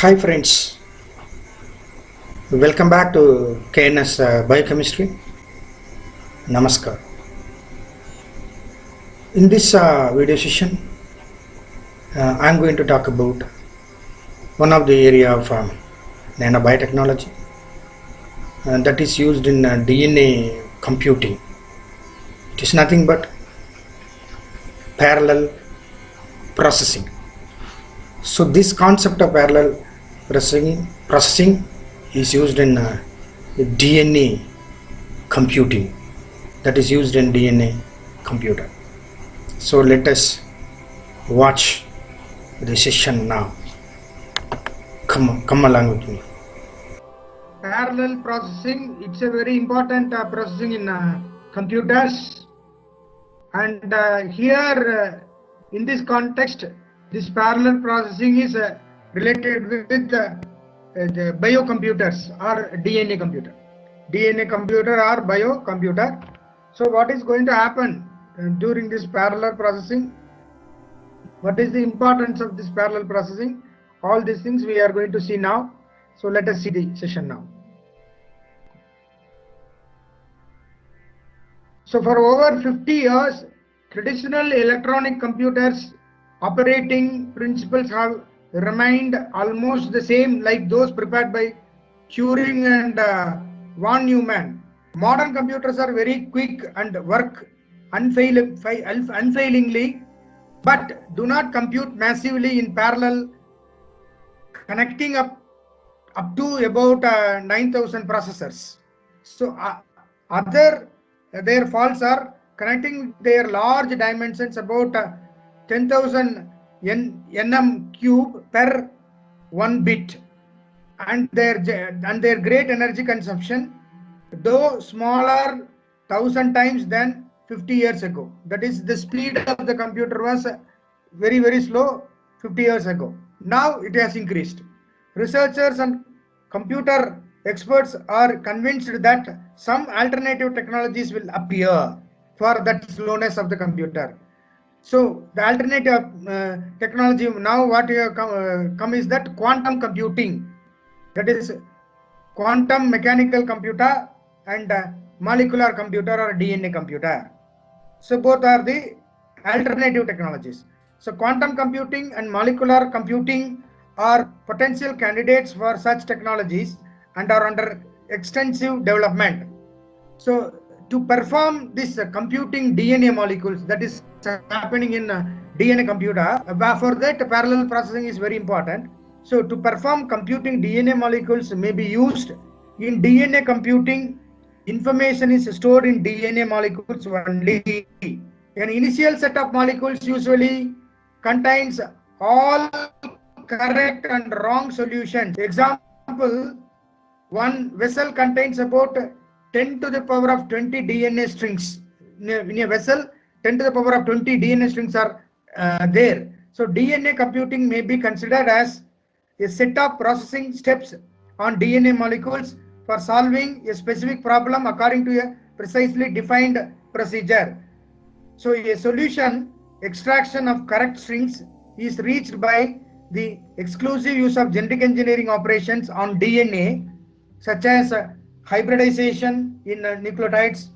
Hi friends, welcome back to KNS Biochemistry. Namaskar. In this video session, I am going to talk about one of the area of nanobiotechnology that is used in DNA computing. It is nothing but parallel processing. So this concept of parallel processing is used in DNA computing, that is used in DNA computer. So let us watch the session now. Come along with me. Parallel processing, it's a very important processing in computers, and here in this context, this parallel processing is related with the biocomputers or DNA computer or biocomputer. So what is going to happen during this parallel processing? What is the importance of this parallel processing? All these things we are going to see now. So let us see the session now. So for over 50 years, traditional electronic computers operating principles have remained almost the same like those prepared by Turing and von Neumann. Modern computers are very quick and work unfailingly, but do not compute massively in parallel, connecting up to about 9,000 processors. So their faults are connecting their large dimensions about 10,000 nm cube per 1 bit, and their great energy consumption, though smaller 1,000 times than 50 years ago. That is, the speed of the computer was very slow 50 years ago. Now it has increased. Researchers and computer experts are convinced that some alternative technologies will appear for that slowness of the computer. So the alternative technology now what come is that quantum computing, that is quantum mechanical computer and molecular computer or DNA computer. So both are the alternative technologies. So quantum computing and molecular computing are potential candidates for such technologies and are under extensive development. So to perform this computing DNA molecules, that is happening in DNA computer, for that parallel processing is very important. So to perform computing DNA molecules may be used in DNA computing. Information is stored in DNA molecules only. An initial set of molecules usually contains all correct and wrong solutions. Example, one vessel contains about 10 to the power of 20 DNA strings. In a vessel, 10 to the power of 20 DNA strings are there. So DNA computing may be considered as a set of processing steps on DNA molecules for solving a specific problem according to a precisely defined procedure. So a solution extraction of correct strings is reached by the exclusive use of genetic engineering operations on DNA, such as hybridization in nucleotides,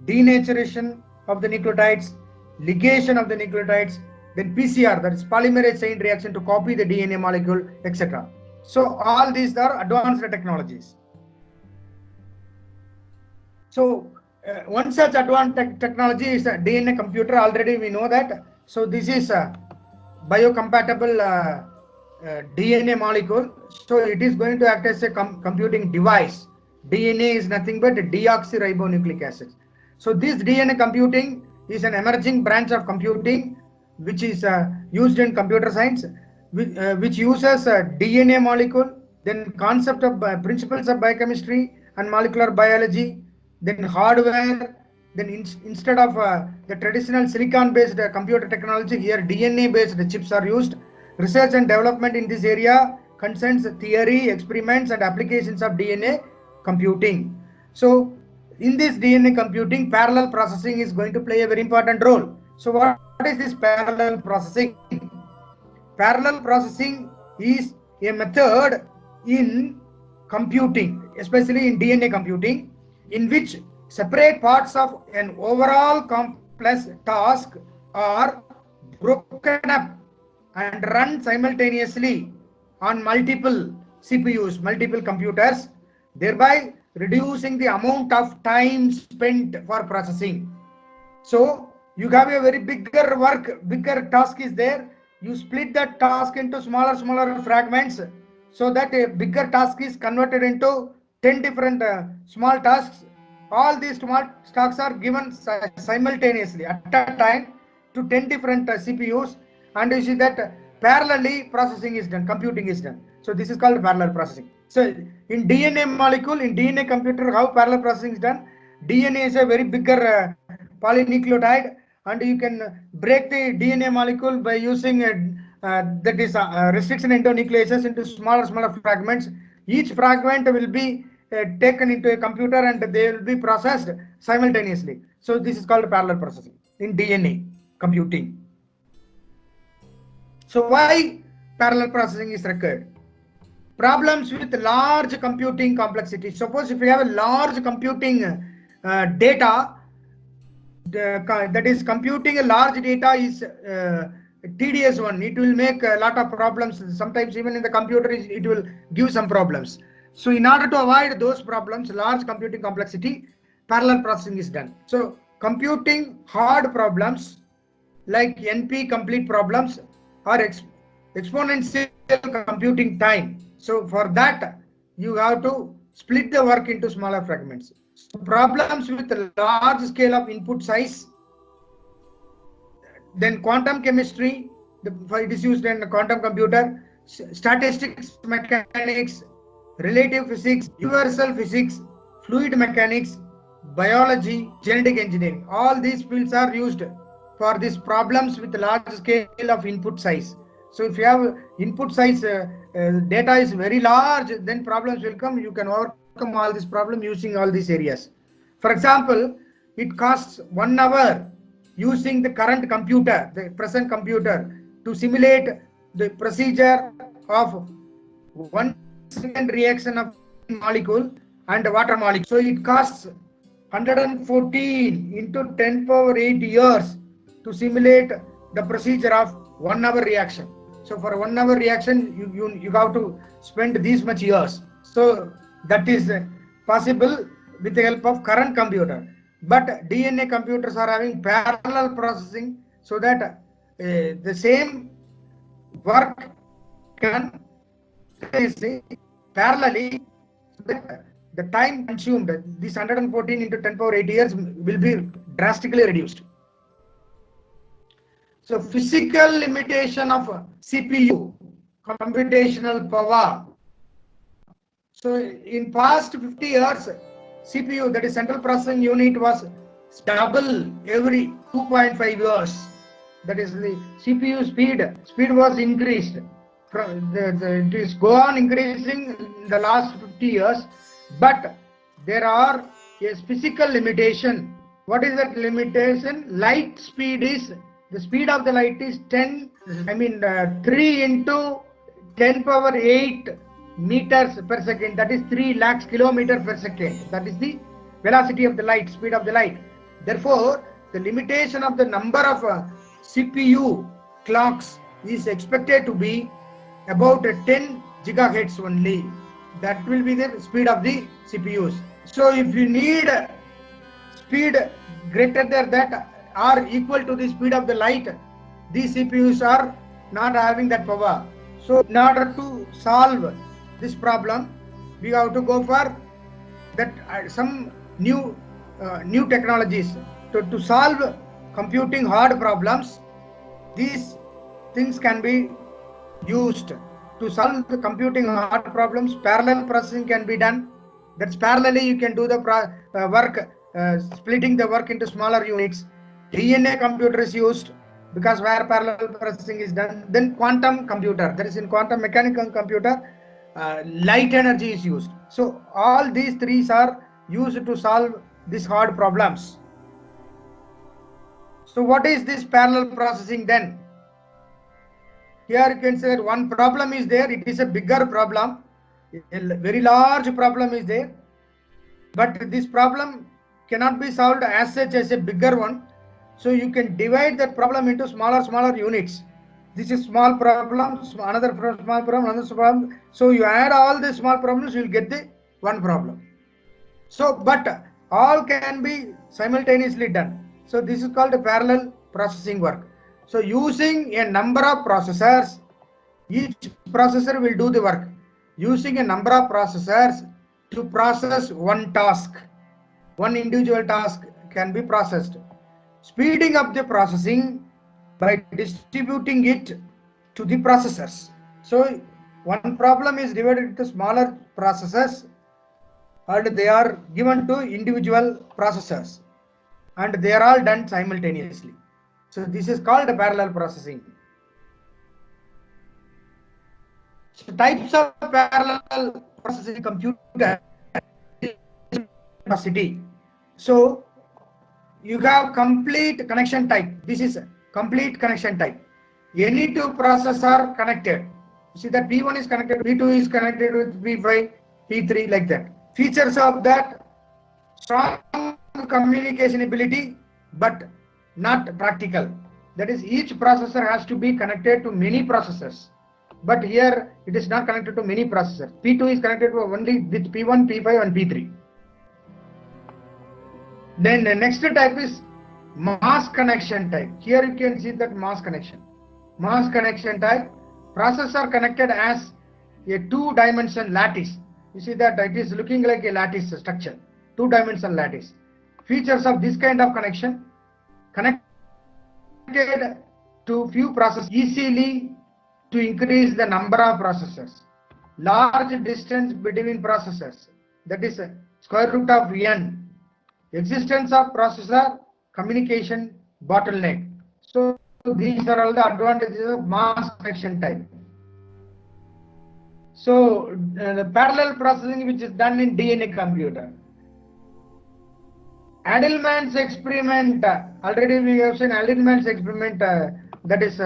denaturation of the nucleotides, ligation of the nucleotides, then PCR, that is polymerase chain reaction to copy the DNA molecule, etc. So all these are advanced technologies. So one such advanced technology is a DNA computer. Already we know that. So this is a biocompatible DNA molecule. So it is going to act as a computing device. DNA is nothing but deoxyribonucleic acid. So this DNA computing is an emerging branch of computing which is used in computer science, which uses a DNA molecule, then concept of principles of biochemistry and molecular biology, then hardware, then instead of the traditional silicon based computer technology, here DNA based chips are used. Research and development in this area concerns theory, experiments and applications of DNA computing. So in this DNA computing, parallel processing is going to play a very important role. So what is this parallel processing? Parallel processing is a method in computing, especially in DNA computing, in which separate parts of an overall complex task are broken up and run simultaneously on multiple CPUs, multiple computers, thereby reducing the amount of time spent for processing. So you have a very bigger work, bigger task is there. You split that task into smaller fragments, so that a bigger task is converted into 10 different small tasks. All these small tasks are given simultaneously at a time to 10 different CPUs, and you see that parallelly processing is done, computing is done. So this is called parallel processing. So in DNA molecule, in DNA computer, how parallel processing is done? DNA is a very bigger polynucleotide, and you can break the DNA molecule by using that is restriction endonucleases into smaller fragments. Each fragment will be taken into a computer and they will be processed simultaneously. So this is called parallel processing in DNA computing. So why parallel processing is required? Problems with large computing complexity. Suppose if you have a large computing data, that is computing a large data is tedious one. It will make a lot of problems. Sometimes even in the computer it will give some problems. So in order to avoid those problems, large computing complexity, parallel processing is done. So computing hard problems like NP complete problems or exponential computing time. So for that you have to split the work into smaller fragments. So problems with a large scale of input size, then quantum chemistry, it is used in a quantum computer, statistics mechanics, relative physics, universal physics, fluid mechanics, biology, genetic engineering. All these fields are used for these problems with large scale of input size. So if you have input size data is very large, then problems will come. You can overcome all this problem using all these areas. For example, it costs 1 hour using the current computer, the present computer, to simulate the procedure of 1 second reaction of molecule and water molecule. So it costs 114 into 10 power 8 years to simulate the procedure of 1 hour reaction. So for 1 hour reaction, you have to spend these much years. So that is possible with the help of current computer. But DNA computers are having parallel processing, so that the same work can parallelly, the time consumed, this 114 into 10 power 8 years will be drastically reduced. So physical limitation of CPU, computational power. So in past 50 years, CPU, that is central processing unit, was double every 2.5 years. That is the CPU speed was increased. It is go on increasing in the last 50 years, but there are a physical limitation. What is that limitation? Light speed is, the speed of the light is 3 into 10 power 8 meters per second. That is 3 lakhs kilometers per second. That is the velocity of the light, speed of the light. Therefore, the limitation of the number of CPU clocks is expected to be about 10 gigahertz only. That will be the speed of the CPUs. So if you need speed greater than that or equal to the speed of the light, these CPUs are not having that power. So in order to solve this problem, we have to go for that some new technologies to solve computing hard problems. These things can be used to solve the computing hard problems. Parallel processing can be done. That's parallelly you can do the work, splitting the work into smaller units. DNA computer is used because where parallel processing is done. Then quantum computer, that is in quantum mechanical computer, light energy is used. So all these three are used to solve these hard problems. So what is this parallel processing then? here you can say that one problem is there, it is a bigger problem, a very large problem is there, but this problem cannot be solved as such as a bigger one. So you can divide that problem into smaller units. This is small problem, another small problem, another problem. So you add all the small problems, you will get the one problem. So, but all can be simultaneously done. So this is called a parallel processing work. So using a number of processors, each processor will do the work. Using a number of processors to process one task, one individual task can be processed. Speeding up the processing by distributing it to the processors. So one problem is divided into smaller processors and they are given to individual processors and they are all done simultaneously. So this is called parallel processing. So types of parallel processing computer capacity. So you have complete connection type. This is complete connection type. Any two processors are connected. See that P1 is connected, P2 is connected with P5, P3 like that. Features of that: strong communication ability, but not practical. That is, each processor has to be connected to many processors. But here it is not connected to many processors. P2 is connected to only with P1, P5 and P3. Then the next type is mass connection type. Here you can see that mass connection. Mass connection type, processor connected as a two-dimensional lattice. You see that it is looking like a lattice structure, two-dimensional lattice. Features of this kind of connection: connected to few processors easily to increase the number of processors. Large distance between processors, that is square root of n. Existence of processor communication bottleneck. So these are all the advantages of mass connection type. So the parallel processing which is done in DNA computer. Edelman's experiment, already we have seen Edelman's experiment, that is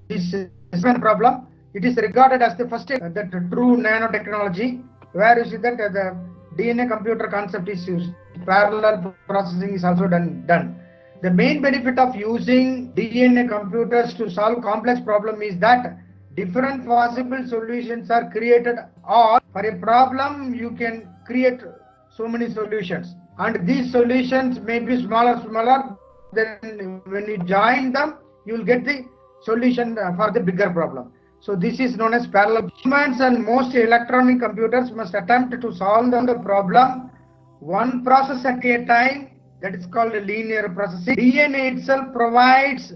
this experiment problem. It is regarded as the first that true nanotechnology, where you see that the DNA computer concept is used. Parallel processing is also done. The main benefit of using DNA computers to solve complex problem is that different possible solutions are created, or for a problem you can create so many solutions, and these solutions may be smaller, then when you join them you will get the solution for the bigger problem. So this is known as parallel. Humans and most electronic computers must attempt to solve the problem one process at a time. That is called linear processing. DNA itself provides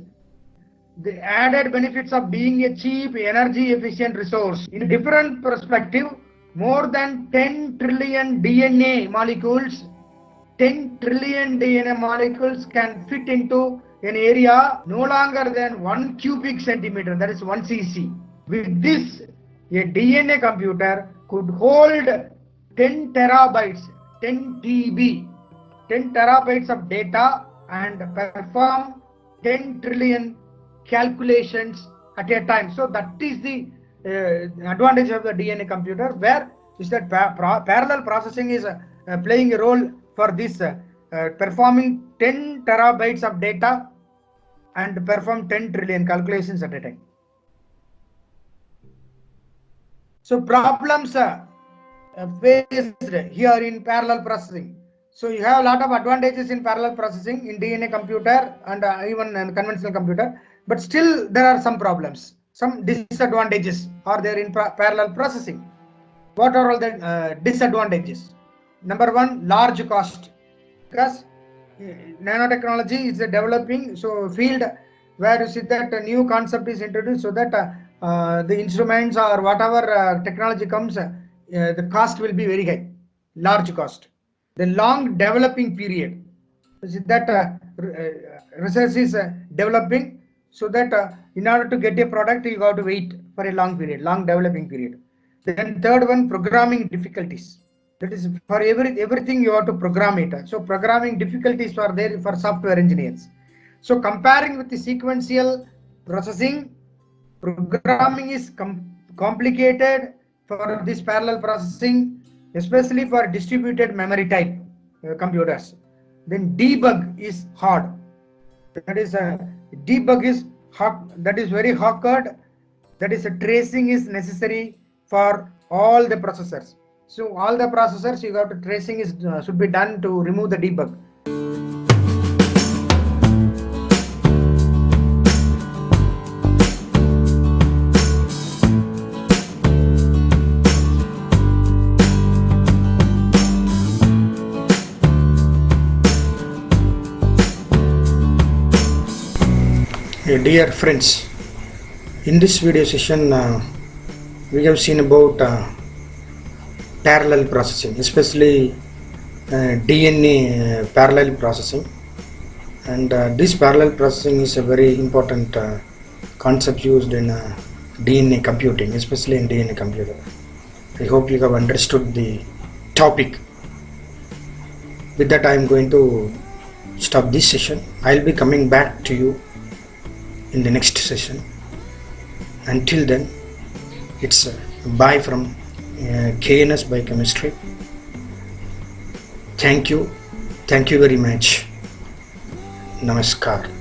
the added benefits of being a cheap, energy efficient resource. In a different perspective, more than 10 trillion DNA molecules, 10 trillion DNA molecules can fit into an area no longer than 1 cubic centimeter, that is 1 cc. With this, a DNA computer could hold 10 terabytes, 10 TB, 10 terabytes of data and perform 10 trillion calculations at a time. So that is the advantage of the DNA computer, where is that parallel processing is playing a role for this, performing 10 terabytes of data and perform 10 trillion calculations at a time. So problems faced here in parallel processing. So you have a lot of advantages in parallel processing in DNA computer and even in conventional computer, but still there are some problems, some disadvantages are there in parallel processing. What are all the disadvantages? Number one, large cost, because nanotechnology is a developing field where you see that a new concept is introduced, so that the instruments or whatever technology comes, the cost will be very high, large cost. The long developing period, that research is developing, so that in order to get a product you have to wait for a long period, long developing period. Then third one, programming difficulties. That is, for everything you have to program it. So programming difficulties are there for software engineers. So comparing with the sequential processing. Programming is complicated for this parallel processing, especially for distributed memory type computers. Then debug is hard. That is debug is that is very awkward. That is tracing is necessary for all the processors. So all the processors you have to tracing is should be done to remove the debug. Dear friends, in this video session we have seen about parallel processing, especially DNA parallel processing, and this parallel processing is a very important concept used in DNA computing, especially in DNA computer. I hope you have understood the topic. With that, I am going to stop this session. I'll be coming back to you in the next session. Until then, it's bye from KNS Biochemistry. Thank you very much. Namaskar.